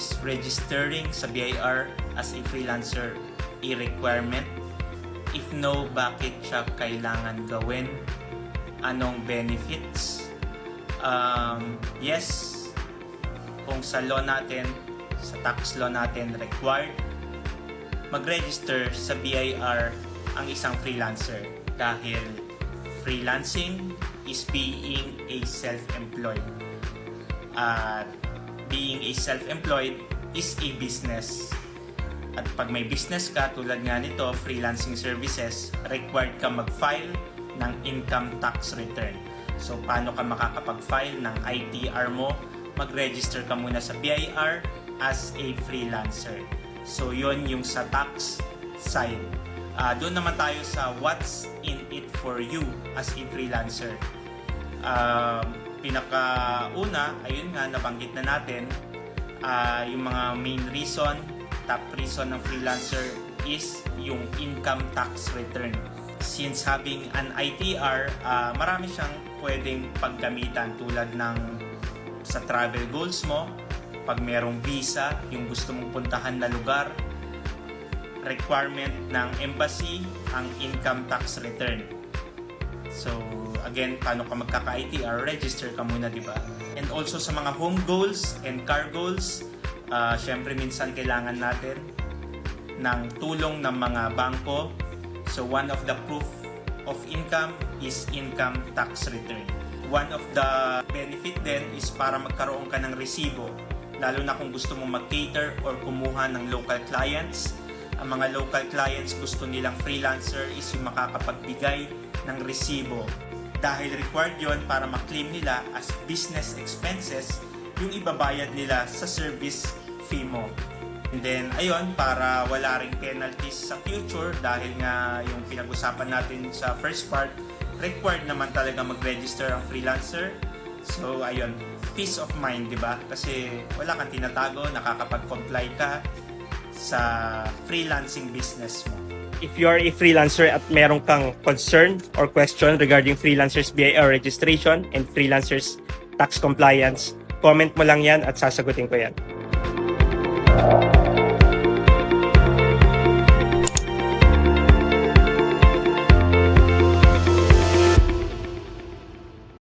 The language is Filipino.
Is registering sa BIR as a freelancer a requirement? If no, bakit siya kailangan gawin? Anong benefits? Yes, kung sa law natin, sa tax law natin, required mag-register sa BIR ang isang freelancer dahil freelancing is being a self-employed. At being a self-employed is a business. At pag may business ka, tulad nga nito, freelancing services, required ka mag-file ng income tax return. So, paano ka makakapag-file ng ITR mo? Mag-register ka muna sa BIR as a freelancer. So, yun yung sa tax side. Doon naman tayo sa what's in it for you as a freelancer. Pinakauna, ayun nga, nabanggit na natin, yung mga main reason, top reason ng freelancer is yung income tax return. Since having an ITR, marami siyang pwedeng paggamitan tulad ng sa travel goals mo, pag merong visa, yung gusto mong puntahan na lugar, requirement ng embassy, ang income tax return. So, again, paano ka magkaka-ITR? Register ka muna, di ba? And also sa mga home goals and car goals, syempre minsan kailangan natin ng tulong ng mga bangko. So, one of the proof of income is income tax return. One of the benefit din is para magkaroon ka ng resibo, lalo na kung gusto mong mag-cater or kumuha ng local clients. Ang mga local clients gusto nilang freelancer is yung makakapagbigay ng resibo. Dahil required yon para maklaim nila as business expenses yung ibabayad nila sa service fee mo. And then, ayun, para wala ring penalties sa future dahil nga yung pinag-usapan natin sa first part, required naman talaga mag-register ang freelancer. So, ayun, peace of mind, di ba? Kasi wala kang tinatago, nakakapag-comply ka sa freelancing business mo. If you are a freelancer at meron kang concern or question regarding freelancers BIR registration and freelancers tax compliance, comment mo lang yan at sasagutin ko yan.